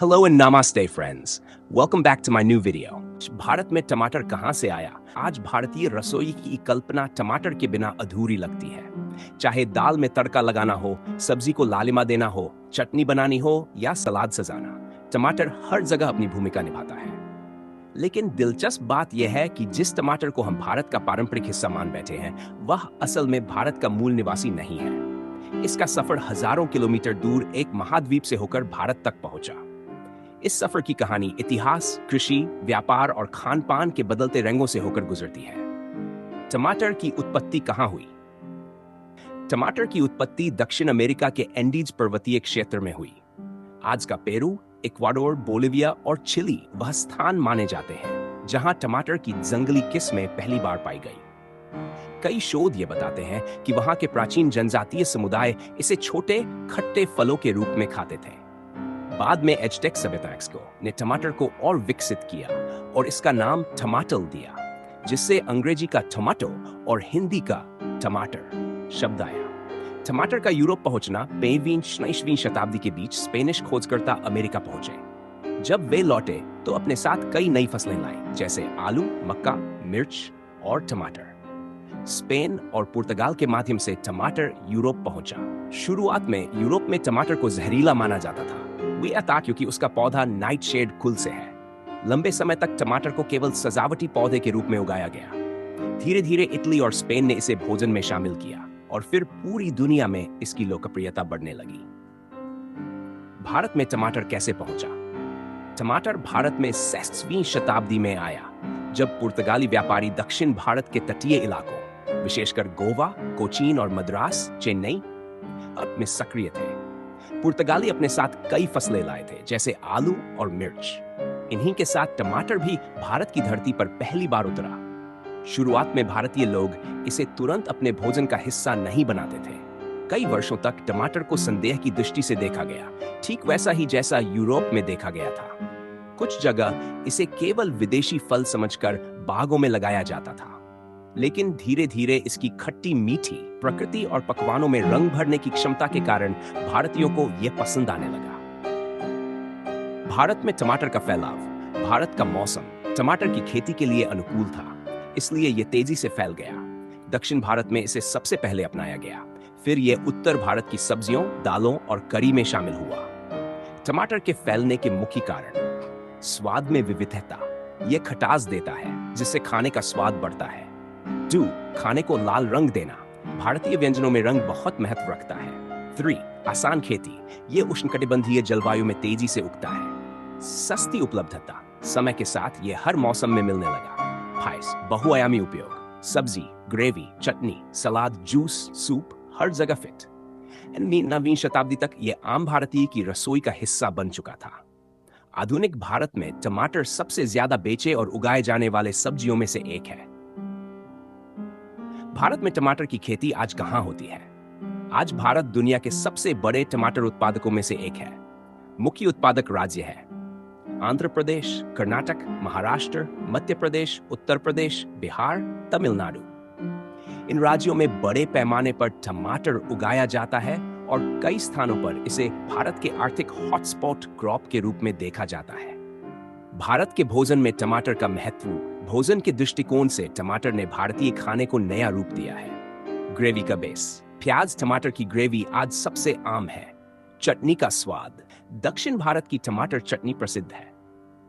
Hello and namaste friends. Welcome back to my new video. Bharat में टमाटर कहां से आया? आज भारतीय रसोई की कल्पना टमाटर के बिना अधूरी लगती है। चाहे दाल में तड़का लगाना हो, सब्जी को लालिमा देना हो, चटनी बनानी हो या सलाद सजाना, टमाटर हर जगह अपनी भूमिका निभाता है। लेकिन दिलचस्प बात यह है कि जिस टमाटर को हम भारत का पारंपरिक हिस्सा मान बैठे हैं, वह असल में भारत का मूल निवासी नहीं है। इसका सफर हजारों किलोमीटर दूर एक महाद्वीप से होकर भारत तक पहुंचा। इस सफर की कहानी इतिहास, कृषि, व्यापार और खान-पान के बदलते रंगों से होकर गुजरती है। टमाटर की उत्पत्ति कहां हुई? टमाटर की उत्पत्ति दक्षिण अमेरिका के एंडीज पर्वतीय क्षेत्र में हुई। आज का पेरू, इक्वाडोर, बोलिविया और चिली वह स्थान माने जाते हैं जहां टमाटर की जंगली किस्में पहली बार पाई गई। कई शोध ये बताते हैं कि वहां के प्राचीन जनजातीय समुदाय इसे छोटे खट्टे फलों के रूप में खाते थे। बाद में एज़टेक सभ्यता ने टमाटर को और विकसित किया और इसका नाम टमाटल दिया, जिससे अंग्रेजी का टोमेटो और हिंदी का टमाटर शब्द आया। टमाटर का यूरोप पहुंचना 5वीं शताब्दी के बीच स्पेनिश खोजकर्ता अमेरिका पहुंचे। जब वे लौटे तो अपने साथ कई नई फसलें लाई, जैसे आलू, मक्का, मिर्च और टमाटर। स्पेन और पुर्तगाल के माध्यम से टमाटर यूरोप पहुंचा। शुरुआत में यूरोप में टमाटर को जहरीला माना जाता था, क्योंकि उसका पौधा नाइटशेड कुल से है। लंबे समय तक टमाटर को केवल सजावटी पौधे के रूप में उगाया गया। धीरे धीरे इटली और स्पेन ने इसे भोजन में शामिल किया और फिर पूरी दुनिया में इसकी लोकप्रियता बढ़ने लगी। भारत में टमाटर कैसे पहुंचा? टमाटर भारत में 6वीं शताब्दी में आया, जब पुर्तगाली व्यापारी दक्षिण भारत के तटीय इलाकों, विशेषकर गोवा, कोचीन और मद्रास, चेन्नई में सक्रिय थे। पुर्तगाली अपने साथ कई फसलें लाए थे, जैसे आलू और मिर्च। इन्हीं के साथ टमाटर भी भारत की धरती पर पहली बार उतरा। शुरुआत में भारतीय लोग इसे तुरंत अपने भोजन का हिस्सा नहीं बनाते थे। कई वर्षों तक टमाटर को संदेह की दृष्टि से देखा गया, ठीक वैसा ही जैसा यूरोप में देखा गया था। कुछ जगह इसे केवल विदेशी फल समझकर बागों में लगाया जाता था, लेकिन धीरे धीरे इसकी खट्टी मीठी प्रकृति और पकवानों में रंग भरने की क्षमता के कारण भारतीयों को यह पसंद आने लगा। भारत में टमाटर का फैलाव। भारत का मौसम टमाटर की खेती के लिए अनुकूल था, इसलिए यह तेजी से फैल गया। दक्षिण भारत में इसे सबसे पहले अपनाया गया, फिर यह उत्तर भारत की सब्जियों, दालों और करी में शामिल हुआ। टमाटर के फैलने के मुख्य कारण: स्वाद में विविधता। यह खटास देता है, जिससे खाने का स्वाद बढ़ता है। 2. खाने को लाल रंग देना। भारतीय व्यंजनों में रंग बहुत महत्व रखता है। 3. आसान खेती। यह उष्णकटिबंधीय जलवायु में तेजी से उगता है। सस्ती उपलब्धता। समय के साथ यह हर मौसम में मिलने लगा। 5. बहुआयामी उपयोग। सब्जी, ग्रेवी, चटनी, सलाद, जूस, सूप हर जगह फिट। 9वीं शताब्दी तक यह आम भारतीय की रसोई का हिस्सा बन चुका था। आधुनिक भारत में टमाटर सबसे ज्यादा बेचे और उगाए जाने वाले सब्जियों में से एक है। भारत में टमाटर की खेती आज कहां होती है? आज भारत दुनिया के सबसे बड़े टमाटर उत्पादकों में से एक है। मुख्य उत्पादक राज्य है आंध्र प्रदेश, कर्नाटक, महाराष्ट्र, मध्य प्रदेश, उत्तर प्रदेश, बिहार, तमिलनाडु। इन राज्यों में बड़े पैमाने पर टमाटर उगाया जाता है और कई स्थानों पर इसे भारत के आर्थिक हॉटस्पॉट क्रॉप के रूप में देखा जाता है। भारत के भोजन में टमाटर का महत्व। भोजन के दृष्टिकोण से टमाटर ने भारतीय खाने को नया रूप दिया है। ग्रेवी का बेस। प्याज टमाटर की ग्रेवी आज सबसे आम है। चटनी का स्वाद। दक्षिण भारत की टमाटर चटनी प्रसिद्ध है।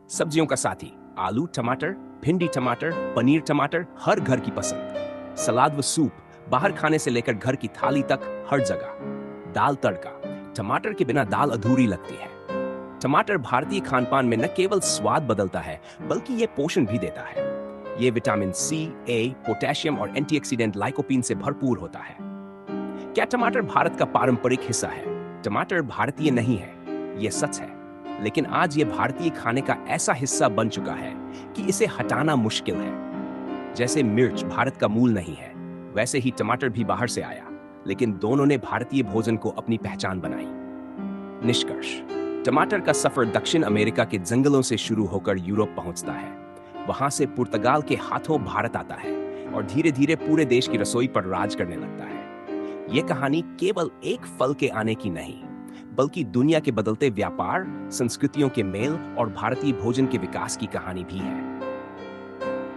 सब्जियों का साथी। आलू टमाटर, भिंडी टमाटर, पनीर टमाटर हर घर की पसंद। सलाद व सूप बाहर खाने से लेकर घर की थाली तक हर जगह। दाल तड़का। टमाटर के बिना दाल अधूरी लगती है। टमाटर भारतीय खानपान में न केवल स्वाद बदलता है, बल्कि यह पोषण भी देता है। यह विटामिन सी, ए, पोटेशियम और एंटीऑक्सीडेंट लाइकोपीन से भरपूर होता है। क्या टमाटर भारत का पारंपरिक हिस्सा है? टमाटर भारतीय नहीं है, यह सच है, लेकिन आज यह भारतीय खाने का ऐसा हिस्सा बन चुका है कि इसे हटाना मुश्किल है। जैसे मिर्च भारत का मूल नहीं है, वैसे ही टमाटर भी बाहर से आया, लेकिन दोनों ने भारतीय भोजन को अपनी पहचान बनाई। निष्कर्ष: टमाटर का सफर दक्षिण अमेरिका के जंगलों से शुरू होकर यूरोप पहुंचता है। वहां से पुर्तगाल के हाथों भारत आता है और धीरे धीरे पूरे देश की रसोई पर राज करने लगता है। यह कहानी केवल एक फल के आने की नहीं, बल्कि दुनिया के बदलते व्यापार, संस्कृतियों के मेल और भारतीय भोजन के विकास की कहानी भी है।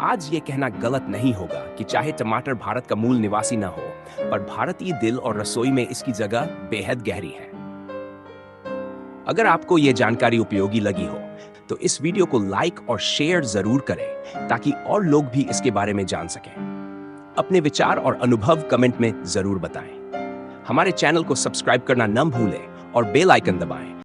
आज ये कहना गलत नहीं होगा कि चाहे टमाटर भारत का मूल निवासी न हो, पर भारतीय दिल और रसोई में इसकी जगह बेहद गहरी है। अगर आपको ये जानकारी उपयोगी लगी हो, तो इस वीडियो को लाइक और शेयर जरूर करें ताकि और लोग भी इसके बारे में जान सकें। अपने विचार और अनुभव कमेंट में जरूर बताएं। हमारे चैनल को सब्सक्राइब करना न भूलें और बेल आइकन दबाएं